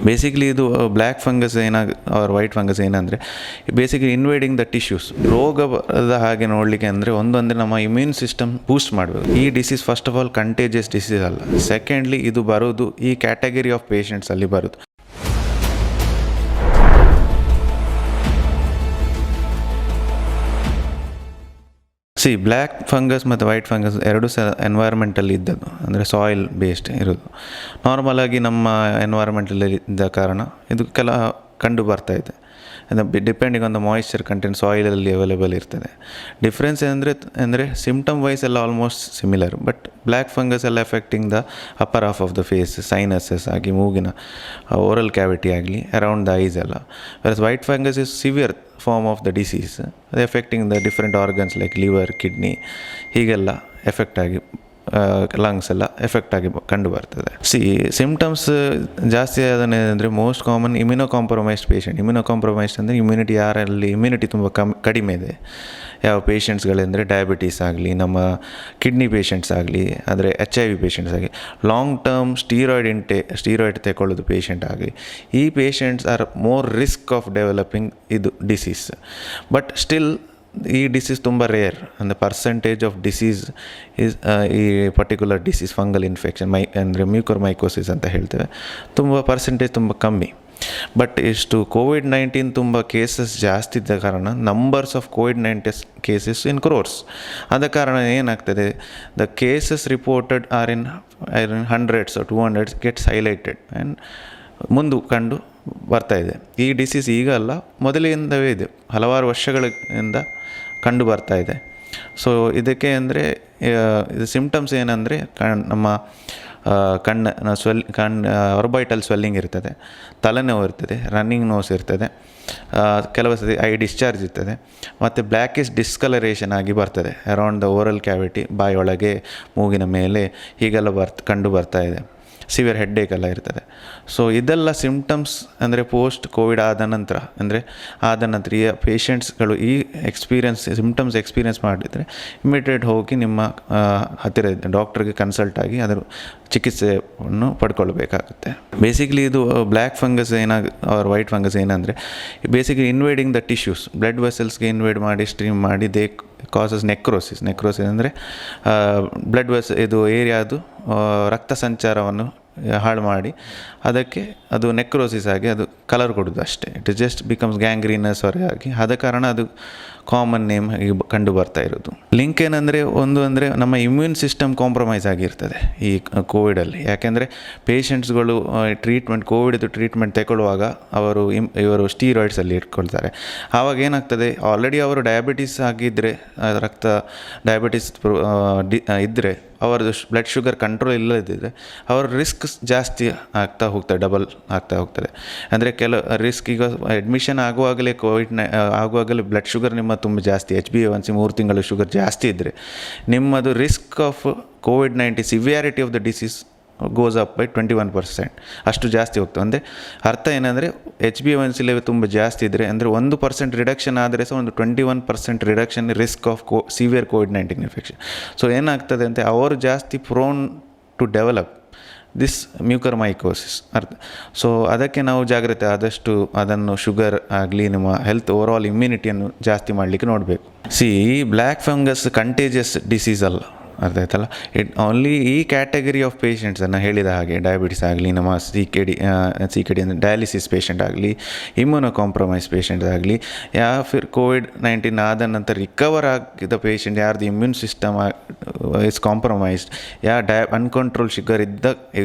Basically ಇದು black fungus or white fungus ಏನಂದರೆ basically invading the tissues. ರೋಗದ ಹಾಗೆ ನೋಡಲಿಕ್ಕೆ ಅಂದರೆ ಒಂದೊಂದೇ ನಮ್ಮ ಇಮ್ಯೂನ್ ಸಿಸ್ಟಮ್ ಬೂಸ್ಟ್ ಮಾಡಬೇಕು. ಈ disease first of all contagious disease ಅಲ್ಲ. ಸೆಕೆಂಡ್ಲಿ ಇದು ಬರೋದು ಈ ಕ್ಯಾಟಗರಿ ಆಫ್ ಪೇಷಂಟ್ಸಲ್ಲಿ ಬರೋದು. ಬ್ಲ್ಯಾಕ್ ಫಂಗಸ್ ಮತ್ತು ವೈಟ್ ಫಂಗಸ್ ಎರಡು ಸಹ ಎನ್ವೈರ್ಮೆಂಟಲ್ಲಿ ಇದ್ದದ್ದು, ಅಂದರೆ ಸಾಯಿಲ್ ಬೇಸ್ಡ್ ಇರೋದು. ನಾರ್ಮಲಾಗಿ ನಮ್ಮ ಎನ್ವೈರ್ಮೆಂಟಲ್ಲಿ ಇದ್ದ ಕಾರಣ ಇದು ಕಂಡು ಬರ್ತಾ ಇದೆ. Depending on the moisture content ಸಾಯಿಲಲ್ಲಿ ಅವೈಲೇಬಲ್ ಇರ್ತದೆ. ಡಿಫ್ರೆನ್ಸ್ ಅಂದರೆ ಸಿಮ್ಟಮ್ ವೈಸ್ ಎಲ್ಲ almost similar, but black fungus ಎಲ್ಲ affecting the upper half of the face, sinuses ಆಗಿ, ಮೂಗಿನ ಓರಲ್ ಕ್ಯಾವಿಟಿ ಆಗಲಿ, ಅರೌಂಡ್ ದ ಐಸ್ ಎಲ್ಲ. Versus white fungus is severe form of the disease, ಅದು affecting the different organs like liver, kidney, ಹೀಗೆಲ್ಲ effect ಆಗಿ, lungs ಎಲ್ಲ effect ಆಗಿ ಕಂಡು ಬರ್ತದೆ. ಸಿಮ್ಟಮ್ಸ್ ಜಾಸ್ತಿ ಆದನೇನೆಂದರೆ most common immuno compromised patient. Immuno compromised ಅಂದರೆ ಇಮ್ಯುನಿಟಿ, ಯಾರಲ್ಲಿ ಇಮ್ಯುನಿಟಿ ತುಂಬ ಕಡಿಮೆ ಇದೆ, ಯಾವ ಪೇಷಂಟ್ಸ್ಗಳೆಂದರೆ ಡಯಾಬಿಟೀಸ್ ಆಗಲಿ, ನಮ್ಮ ಕಿಡ್ನಿ ಪೇಷಂಟ್ಸ್ ಆಗಲಿ, ಆದರೆ HIV ಪೇಷಂಟ್ಸ್ ಆಗಲಿ, ಲಾಂಗ್ ಟರ್ಮ್ ಸ್ಟೀರಾಯ್ಡ್ ತಗೊಳ್ಳೋದು ಪೇಷಂಟ್ ಆಗಲಿ, ಈ patients are more risk of developing ಇದು ಡಿಸೀಸ್. ಬಟ್ ಸ್ಟಿಲ್ ಈ ಡಿಸೀಸ್ ತುಂಬ ರೇರ್. ಅಂದರೆ ಪರ್ಸೆಂಟೇಜ್ ಆಫ್ ಡಿಸೀಸ್ ಈಸ್ ಈ ಪರ್ಟಿಕ್ಯುಲರ್ ಡಿಸೀಸ್ ಫಂಗಲ್ ಇನ್ಫೆಕ್ಷನ್ ಅಂದರೆ ಮ್ಯೂಕರ್ಮೈಕೋಸಿಸ್ ಅಂತ ಹೇಳ್ತೇವೆ, ಪರ್ಸೆಂಟೇಜ್ ತುಂಬ ಕಮ್ಮಿ. ಬಟ್ ಇಷ್ಟು COVID-19 ತುಂಬ ಕೇಸಸ್ ಜಾಸ್ತಿ ಇದ್ದ ಕಾರಣ numbers of COVID-19 cases in crores. ಆದ ಕಾರಣ ಏನಾಗ್ತದೆ, the cases reported are in hundreds 200 gets highlighted and ಮುಂದೆ ಕಂಡು ಬರ್ತಾ ಇದೆ. ಈ ಡಿಸೀಸ್ ಈಗ ಅಲ್ಲ, ಮೊದಲಿಂದವೇ ಇದೆ, ಹಲವಾರು ವರ್ಷಗಳಿಂದ ಕಂಡು ಬರ್ತಾ ಇದೆ. ಸೊ ಇದಕ್ಕೆ ಅಂದರೆ ಇದು ಸಿಮ್ಟಮ್ಸ್ ಏನಂದರೆ ನಮ್ಮ ಆರ್ಬೈಟಲ್ ಸ್ವೆಲ್ಲಿಂಗ್ ಇರ್ತದೆ, ತಲೆನೋವು ಇರ್ತದೆ, ರನ್ನಿಂಗ್ ನೋಸ್ ಇರ್ತದೆ, ಕೆಲವು ಸತಿ ಐ ಡಿಸ್ಚಾರ್ಜ್ ಇರ್ತದೆ, ಮತ್ತು ಬ್ಲ್ಯಾಕಿಶ್ ಡಿಸ್ಕಲರೇಷನ್ ಆಗಿ ಬರ್ತದೆ ಅರೌಂಡ್ ದ ಓರಲ್ ಕ್ಯಾವಿಟಿ, ಬಾಯೊಳಗೆ, ಮೂಗಿನ ಮೇಲೆ, ಹೀಗೆಲ್ಲ ಕಂಡು ಬರ್ತಾ ಇದೆ. ಸಿವಿಯರ್ ಹೆಡ್ಡೇಕ್ ಎಲ್ಲ ಇರ್ತದೆ. ಸೊ ಇದೆಲ್ಲ ಸಿಮ್ಟಮ್ಸ್ ಅಂದರೆ ಪೋಸ್ಟ್ ಕೋವಿಡ್ ಆದ ನಂತರ ಈ ಪೇಷಂಟ್ಸ್ಗಳು ಈ ಸಿಮ್ಟಮ್ಸ್ ಎಕ್ಸ್ಪೀರಿಯನ್ಸ್ ಮಾಡಿದರೆ ಇಮಿಡಿಯೇಟ್ ಹೋಗಿ ನಿಮ್ಮ ಹತ್ತಿರ ಡಾಕ್ಟ್ರಿಗೆ ಕನ್ಸಲ್ಟ್ ಆಗಿ ಅದರ ಚಿಕಿತ್ಸೆಯನ್ನು ಪಡ್ಕೊಳ್ಬೇಕಾಗುತ್ತೆ. ಬೇಸಿಕಲಿ ಇದು black fungus or white fungus ಏನಂದರೆ basically invading the tissues, blood ವೆಸಲ್ಸ್ಗೆ ಇನ್ವೇಡ್ ಮಾಡಿ, ಸ್ಟ್ರೀಮ್ ಮಾಡಿ, ದೇ ಕಾಸಸ್ ನೆಕ್ರೋಸಿಸ್ ಅಂದರೆ ಬ್ಲಡ್ ಇದು ಏರಿಯಾದು ರಕ್ತ ಸಂಚಾರವನ್ನು ಹಾಳು ಮಾಡಿ ಅದಕ್ಕೆ ಅದು ನೆಕ್ರೋಸಿಸ್ ಆಗಿ ಅದು ಕಲರ್ ಕೊಡೋದು ಅಷ್ಟೇ. ಇಟ್ ಜಸ್ಟ್ ಬಿಕಮ್ಸ್ ಗ್ಯಾಂಗ್ರೀನಸ್ ಹೊರಗಾಗಿ, ಆದ ಕಾರಣ ಅದು ಕಾಮನ್ ನೇಮ್ ಕಂಡು ಬರ್ತಾ ಇರೋದು. ಲಿಂಕ್ ಏನಂದರೆ ಅಂದರೆ ನಮ್ಮ ಇಮ್ಯೂನ್ ಸಿಸ್ಟಮ್ ಕಾಂಪ್ರಮೈಸ್ ಆಗಿರ್ತದೆ ಈ ಕೋವಿಡಲ್ಲಿ. ಯಾಕೆಂದರೆ ಪೇಷಂಟ್ಸ್ಗಳು ಕೋವಿಡ್ದು ಟ್ರೀಟ್ಮೆಂಟ್ ತಗೊಳ್ಳುವಾಗ ಇವರು ಸ್ಟೀರಾಯ್ಡ್ಸಲ್ಲಿ ಇಟ್ಕೊಳ್ತಾರೆ. ಆವಾಗ ಏನಾಗ್ತದೆ, ಆಲ್ರೆಡಿ ಅವರು ಡಯಾಬಿಟೀಸ್ ಆಗಿದ್ದರೆ, ಡಯಾಬಿಟೀಸ್ ಇದ್ದರೆ, ಅವರದ್ದು ಬ್ಲಡ್ ಶುಗರ್ ಕಂಟ್ರೋಲ್ ಇಲ್ಲದಿದ್ದರೆ ಅವರ ರಿಸ್ಕ್ ಜಾಸ್ತಿ ಡಬಲ್ ಆಗ್ತಾ ಹೋಗ್ತದೆ. ಅಂದರೆ ರಿಸ್ಕ್ ಈಗ ಅಡ್ಮಿಷನ್ ಆಗುವಾಗಲೇ ಆಗುವಾಗಲೇ ಬ್ಲಡ್ ಶುಗರ್ ನಿಮ್ಮ ತುಂಬ ಜಾಸ್ತಿ, HbA1c 3 ತಿಂಗಳು ಶುಗರ್ ಜಾಸ್ತಿ ಇದ್ದರೆ ನಿಮ್ಮದು risk of COVID-19 severity of the disease goes up by 21%, ಅಷ್ಟು ಜಾಸ್ತಿ ಹೋಗ್ತದೆ. ಅಂದರೆ ಅರ್ಥ ಏನಂದರೆ HbA1c ಲೆವೆಲ್ ತುಂಬ ಜಾಸ್ತಿ ಇದ್ದರೆ, ಅಂದರೆ 1% ರಿಡಕ್ಷನ್ ಆದರೆ ಸಹ ಒಂದು 21% reduction risk of severe COVID-19 infection. So ಏನಾಗ್ತದೆ ಅಂತ ಅವರು ಜಾಸ್ತಿ prone to develop this mucormycosis so ಅದಕ್ಕೆ ನಾವು ಜಾಗ್ರತೆ ಆದಷ್ಟು ಅದನ್ನು ಶುಗರ್ ಆಗಲಿ, ನಿಮ್ಮ ಹೆಲ್ತ್ ಓವರಾಲ್ ಇಮ್ಯುನಿಟಿಯನ್ನು ಜಾಸ್ತಿ ಮಾಡಲಿಕ್ಕೆ ನೋಡಬೇಕು. ಈ ಬ್ಲ್ಯಾಕ್ ಫಂಗಸ್ ಕಂಟೇಜಿಯಸ್ ಡಿಸೀಸ್ ಅಲ್ಲ, ಅರ್ಥ ಆಯ್ತಲ್ಲ. ಓನ್ಲಿ ಈ ಕ್ಯಾಟಗರಿ ಆಫ್ ಪೇಷಂಟ್ಸನ್ನು ಹೇಳಿದ ಹಾಗೆ, ಡಯಾಬಿಟಿಸ್ ಆಗಲಿ, ನಮ್ಮ CKD ಅಂದರೆ ಡಯಾಲಿಸಿಸ್ ಪೇಷಂಟ್ ಆಗಲಿ, ಇಮ್ಯುನೋ ಕಾಂಪ್ರಮೈಸ್ ಪೇಷಂಟ್ ಆಗಲಿ, COVID-19 ಆದ ನಂತರ ರಿಕವರ್ ಆಗಿದ್ದ ಪೇಷಂಟ್ ಯಾರ್ದು immune system is compromised, uncontrol sugar ಇದ್ದ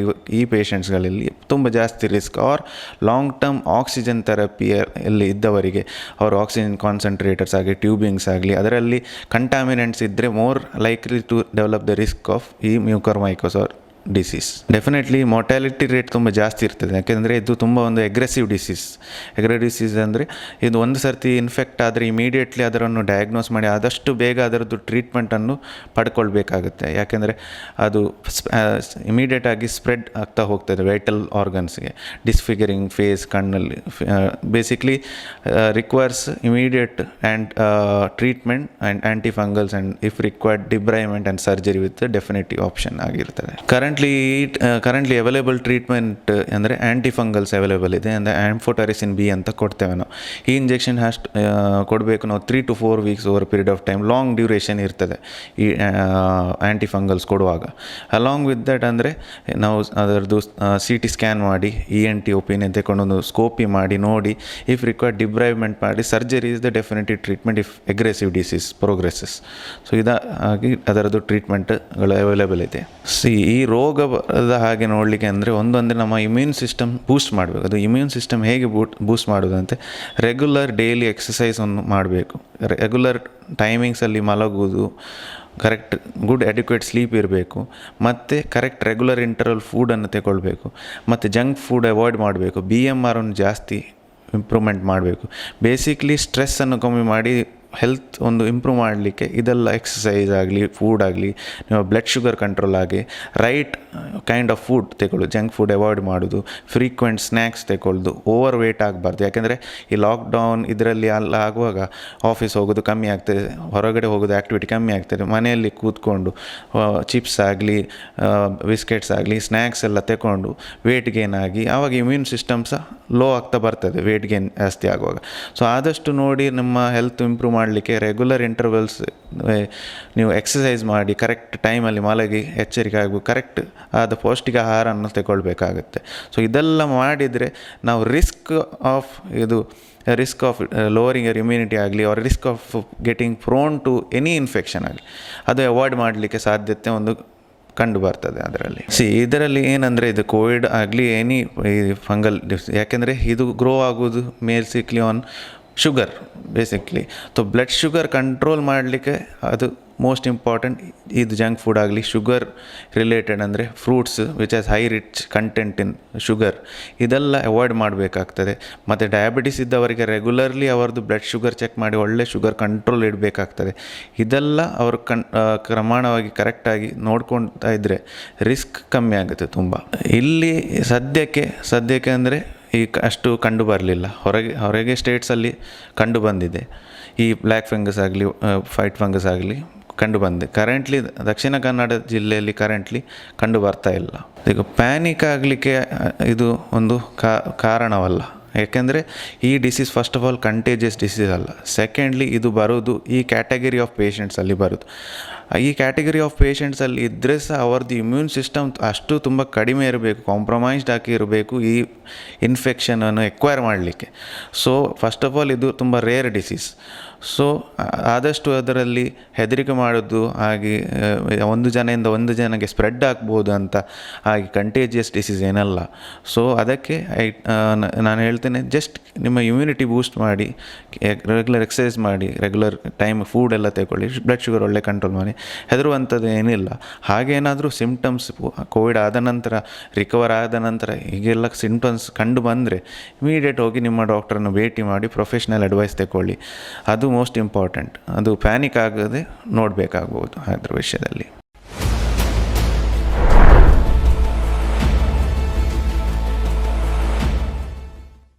ಈ ಪೇಷಂಟ್ಸ್ಗಳಲ್ಲಿ ತುಂಬ ಜಾಸ್ತಿ risk. Or long term oxygen ಥೆರಪಿಯಲ್ಲಿ ಇದ್ದವರಿಗೆ ಅವರು ಆಕ್ಸಿಜನ್ ಕಾನ್ಸಂಟ್ರೇಟರ್ಸ್ ಆಗಲಿ, ಟ್ಯೂಬಿಂಗ್ಸ್ ಆಗಲಿ, ಅದರಲ್ಲಿ ಕಂಟಾಮಿನೆಂಟ್ಸ್ ಇದ್ದರೆ more likely to develop the risk of ಈ mucormycosis disease. Definitely mortality rate ತುಂಬ ಜಾಸ್ತಿ ಇರ್ತದೆ. ಯಾಕೆಂದರೆ ಇದು ತುಂಬ ಒಂದು ಅಗ್ರೆಸಿವ್ ಡಿಸೀಸ್ ಅಂದರೆ ಇದು ಒಂದು ಸರ್ತಿ ಇನ್ಫೆಕ್ಟ್ ಆದರೆ ಇಮಿಡಿಯೇಟ್ಲಿ ಅದನ್ನು ಡಯಾಗ್ನೋಸ್ ಮಾಡಿ ಆದಷ್ಟು ಬೇಗ ಅದರದ್ದು ಟ್ರೀಟ್ಮೆಂಟನ್ನು ಪಡ್ಕೊಳ್ಬೇಕಾಗುತ್ತೆ. ಯಾಕೆಂದರೆ ಅದು ಇಮಿಡಿಯೇಟಾಗಿ ಸ್ಪ್ರೆಡ್ ಆಗ್ತಾ ಹೋಗ್ತದೆ ವೈಟಲ್ ಆರ್ಗನ್ಸ್ಗೆ. ಡಿಸ್ಫಿಗರಿಂಗ್ ಫೇಸ್, ಕಣ್ಣಲ್ಲಿ basically requires immediate and treatment and antifungals and if required debridement and surgery with definitive option ಆಗಿರ್ತದೆ. ಕರೆಂಟ್ಲಿ ಅವೈಲೇಬಲ್ ಟ್ರೀಟ್ಮೆಂಟ್ ಅಂದರೆ ಆ್ಯಂಟಿಫಂಗಲ್ಸ್ ಅವೈಲೇಬಲ್ ಇದೆ, ಅಂದರೆ ಆ್ಯಂಫೋಟರಿಸಿನ್ ಬಿ ಅಂತ ಕೊಡ್ತೇವೆ ನಾವು. ಈ ಇಂಜೆಕ್ಷನ್ ಕೊಡಬೇಕು ನಾವು 3 to 4 weeks over period of time, long duration ಇರ್ತದೆ ಈ ಆ್ಯಂಟಿಫಂಗಲ್ಸ್ ಕೊಡುವಾಗ. ಅಲಾಂಗ್ ವಿತ್ ದಟ್ ಅಂದರೆ ನಾವು ಅದರದ್ದು CT ಸ್ಕ್ಯಾನ್ ಮಾಡಿ ENT ಒಪಿನಿಯನ್ ತಗೊಂಡೊಂದು ಸ್ಕೋಪಿ ಮಾಡಿ ನೋಡಿ, ಇಫ್ ರಿಕ್ವೈರ್ಡ್ ಡಿಬ್ರೈವ್ಮೆಂಟ್ ಮಾಡಿ, surgery is the definitive treatment if aggressive disease progresses. So ಇದಾಗಿ ಅದರದ್ದು ಟ್ರೀಟ್ಮೆಂಟ್ಗಳು ಅವೈಲೇಬಲ್ ಇದೆ. ಈ ರೋಗದ ಹಾಗೆ ನೋಡಲಿಕ್ಕೆ ಅಂದರೆ ಒಂದೊಂದೇ ನಮ್ಮ ಇಮ್ಯೂನ್ ಸಿಸ್ಟಮ್ ಬೂಸ್ಟ್ ಮಾಡಬೇಕು. ಅದು ಇಮ್ಯೂನ್ ಸಿಸ್ಟಮ್ ಹೇಗೆ ಬೂಸ್ಟ್ ಮಾಡೋದಂತೆ, ರೆಗ್ಯುಲರ್ ಡೈಲಿ ಎಕ್ಸಸೈಸನ್ನು ಮಾಡಬೇಕು, ರೆಗ್ಯುಲರ್ ಟೈಮಿಂಗ್ಸಲ್ಲಿ ಮಲಗುವುದು, ಕರೆಕ್ಟ್ ಗುಡ್ ಅಡ್ಯುಕೇಟ್ ಸ್ಲೀಪ್ ಇರಬೇಕು, ಮತ್ತು ಕರೆಕ್ಟ್ ರೆಗ್ಯುಲರ್ ಇಂಟರ್ವಲ್ ಫೂಡನ್ನು ತಗೊಳ್ಬೇಕು, ಮತ್ತು ಜಂಕ್ ಫುಡ್ ಅವಾಯ್ಡ್ ಮಾಡಬೇಕು, BMR ಅನ್ನು ಜಾಸ್ತಿ ಇಂಪ್ರೂವ್ಮೆಂಟ್ ಮಾಡಬೇಕು. ಬೇಸಿಕ್ಲಿ ಸ್ಟ್ರೆಸ್ಸನ್ನು ಕಮ್ಮಿ ಮಾಡಿ ಹೆಲ್ತ್ ಒಂದು ಇಂಪ್ರೂವ್ ಮಾಡಲಿಕ್ಕೆ ಇದೆಲ್ಲ ಎಕ್ಸಸೈಸ್ ಆಗಲಿ, ಫುಡ್ ಆಗಲಿ, ನಿಮ್ಮ ಬ್ಲಡ್ ಶುಗರ್ ಕಂಟ್ರೋಲ್ ಆಗಿ, ರೈಟ್ ಕೈಂಡ್ ಆಫ್ ಫುಡ್ ತಗೊಳ್ಳೋದು, ಜಂಕ್ ಫುಡ್ ಅವಾಯ್ಡ್ ಮಾಡೋದು, ಫ್ರೀಕ್ವೆಂಟ್ ಸ್ನ್ಯಾಕ್ಸ್ ತಗೊಳ್ಳೋದು, ಓವರ್ ವೇಟ್ ಆಗಬಾರ್ದು. ಯಾಕೆಂದರೆ ಈ ಲಾಕ್ಡೌನ್ ಇದರಲ್ಲಿ ಎಲ್ಲ ಆಗುವಾಗ ಆಫೀಸ್ ಹೋಗೋದು ಕಮ್ಮಿ ಆಗ್ತದೆ, ಹೊರಗಡೆ ಹೋಗೋದು ಆ್ಯಕ್ಟಿವಿಟಿ ಕಮ್ಮಿ ಆಗ್ತದೆ, ಮನೆಯಲ್ಲಿ ಕೂತ್ಕೊಂಡು ಚಿಪ್ಸ್ ಆಗಲಿ, ಬಿಸ್ಕೆಟ್ಸ್ ಆಗಲಿ, ಸ್ನ್ಯಾಕ್ಸ್ ಎಲ್ಲ ತಗೊಂಡು ವೇಟ್ ಗೇನ್ ಆಗಿ ಆವಾಗ ಇಮ್ಯೂನ್ ಸಿಸ್ಟಮ್ ಸಹ ಲೋ ಆಗ್ತಾ ಬರ್ತದೆ, ವೇಟ್ ಗೇನ್ ಜಾಸ್ತಿ ಆಗುವಾಗ. ಸೊ ಆದಷ್ಟು ನೋಡಿ ನಮ್ಮ ಹೆಲ್ತ್ ಇಂಪ್ರೂವ್ ಮಾಡಲಿಕ್ಕೆ ರೆಗ್ಯುಲರ್ ಇಂಟರ್ವಲ್ಸ್ ನೀವು ಎಕ್ಸಸೈಸ್ ಮಾಡಿ, ಕರೆಕ್ಟ್ ಟೈಮಲ್ಲಿ ಮಲಗಿ ಎಚ್ಚರಿಕೆ ಆಗಬೇಕು, ಕರೆಕ್ಟ್ ಆದ ಪೌಷ್ಟಿಕ ಆಹಾರವನ್ನು ತಗೊಳ್ಬೇಕಾಗುತ್ತೆ. ಸೊ ಇದೆಲ್ಲ ಮಾಡಿದರೆ ನಾವು risk of lowering your immunity ಆಗಲಿ, ಅವರ risk of getting prone to any infection ಆಗಲಿ, ಅದು ಅವಾಯ್ಡ್ ಮಾಡಲಿಕ್ಕೆ ಸಾಧ್ಯತೆ ಒಂದು ಕಂಡು ಬರ್ತದೆ ಅದರಲ್ಲಿ. ಇದರಲ್ಲಿ ಏನಂದರೆ ಇದು ಕೋವಿಡ್ ಆಗಲಿ ಎನಿ ಫಂಗಲ್ ಡಿಸೀಸ್, ಯಾಕೆಂದರೆ ಇದು ಗ್ರೋ ಆಗೋದು basically on sugar basically. So blood sugar control ಮಾಡಲಿಕ್ಕೆ ಅದು ಮೋಸ್ಟ್ ಇಂಪಾರ್ಟೆಂಟ್. ಇದು ಜಂಕ್ ಫುಡ್ ಆಗಲಿ, ಶುಗರ್ ರಿಲೇಟೆಡ್ ಅಂದರೆ fruits which as high rich content in sugar, ಇದೆಲ್ಲ ಅವಾಯ್ಡ್ ಮಾಡಬೇಕಾಗ್ತದೆ. ಮತ್ತು ಡಯಾಬಿಟಿಸ್ ಇದ್ದವರಿಗೆ ರೆಗ್ಯುಲರ್ಲಿ ಅವರದ್ದು ಬ್ಲಡ್ ಶುಗರ್ ಚೆಕ್ ಮಾಡಿ ಒಳ್ಳೆ ಶುಗರ್ ಕಂಟ್ರೋಲ್ ಇಡಬೇಕಾಗ್ತದೆ. ಇದೆಲ್ಲ ಅವರು ಪ್ರಮಾಣವಾಗಿ ಕರೆಕ್ಟಾಗಿ ನೋಡ್ಕೊಳ್ತಾ ಇದ್ದರೆ ರಿಸ್ಕ್ ಕಮ್ಮಿ ಆಗುತ್ತೆ ತುಂಬ. ಇಲ್ಲಿ ಸದ್ಯಕ್ಕೆ ಅಂದರೆ ಅಷ್ಟು ಕಂಡು ಬರಲಿಲ್ಲ, ಹೊರಗೆ ಸ್ಟೇಟ್ಸಲ್ಲಿ ಕಂಡು ಬಂದಿದೆ. ಈ ಬ್ಲ್ಯಾಕ್ ಫಂಗಸ್ ಆಗಲಿ, ವೈಟ್ ಫಂಗಸ್ ಆಗಲಿ ಕಂಡು ಬಂದಿದೆ. ಕರೆಂಟ್ಲಿ ದಕ್ಷಿಣ ಕನ್ನಡ ಜಿಲ್ಲೆಯಲ್ಲಿ ಕಂಡು ಬರ್ತಾ ಇಲ್ಲ. ಈಗ ಪ್ಯಾನಿಕ್ ಆಗಲಿಕ್ಕೆ ಇದು ಒಂದು ಕಾರಣವಲ್ಲ. ಯಾಕೆಂದರೆ ಈ disease first of all contagious disease ಅಲ್ಲ. ಸೆಕೆಂಡ್ಲಿ ಇದು ಬರೋದು ಈ ಕ್ಯಾಟಗರಿ ಆಫ್ ಪೇಷಂಟ್ಸಲ್ಲಿ ಬರೋದು. ಈ ಕ್ಯಾಟಗರಿ ಆಫ್ ಪೇಷಂಟ್ಸಲ್ಲಿ ಇದ್ದರೆ ಸಹ ಅವ್ರದ್ದು ಇಮ್ಯೂನ್ ಸಿಸ್ಟಮ್ ಅಷ್ಟು ತುಂಬ ಕಡಿಮೆ ಇರಬೇಕು, ಕಾಂಪ್ರಮೈಸ್ಡ್ ಆಗಿ ಇರಬೇಕು ಈ ಇನ್ಫೆಕ್ಷನನ್ನು ಎಕ್ವೈರ್ ಮಾಡಲಿಕ್ಕೆ. ಸೊ ಫಸ್ಟ್ ಆಫ್ ಆಲ್ ಇದು ತುಂಬ ರೇರ್ ಡಿಸೀಸ್. ಸೊ ಆದಷ್ಟು ಅದರಲ್ಲಿ ಹೆದರಿಕೆ ಮಾಡೋದು, ಹಾಗೆ ಒಂದು ಜನಕ್ಕೆ ಸ್ಪ್ರೆಡ್ ಆಗ್ಬೋದು ಅಂತ, ಹಾಗೆ ಕಂಟೇಜಿಯಸ್ ಡಿಸೀಸ್ ಏನಲ್ಲ. ಸೊ ಅದಕ್ಕೆ ನಾನು ಹೇಳ್ತೇನೆ, ಜಸ್ಟ್ ನಿಮ್ಮ ಇಮ್ಯುನಿಟಿ ಬೂಸ್ಟ್ ಮಾಡಿ, ರೆಗ್ಯುಲರ್ ಎಕ್ಸಸೈಸ್ ಮಾಡಿ, ರೆಗ್ಯುಲರ್ ಟೈಮ್ ಫುಡ್ ಎಲ್ಲ ತಗೊಳ್ಳಿ, ಬ್ಲಡ್ ಶುಗರ್ ಒಳ್ಳೆ ಕಂಟ್ರೋಲ್ ಮಾಡಿ, ಹೆದರುವಂಥದ್ದು ಏನಿಲ್ಲ. ಹಾಗೇನಾದರೂ ಸಿಂಪ್ಟಮ್ಸ್ ಕೋವಿಡ್ ಆದ ನಂತರ, ರಿಕವರ್ ಆದ ನಂತರ ಹೀಗೆಲ್ಲ ಸಿಂಪ್ಟಮ್ಸ್ ಕಂಡು ಬಂದರೆ ಇಮಿಡಿಯೇಟ್ ಹೋಗಿ ನಿಮ್ಮ ಡಾಕ್ಟ್ರನ್ನು ಭೇಟಿ ಮಾಡಿ ಪ್ರೊಫೆಷ್ನಲ್ ಅಡ್ವೈಸ್ ತಗೊಳ್ಳಿ. ಅದು ಮೋಸ್ಟ್ ಇಂಪಾರ್ಟೆಂಟ್. ಅದು ಪ್ಯಾನಿಕ್ ಆಗದೆ ನೋಡಬೇಕಾಗ್ಬೋದು ಅದರ ವಿಷಯದಲ್ಲಿ.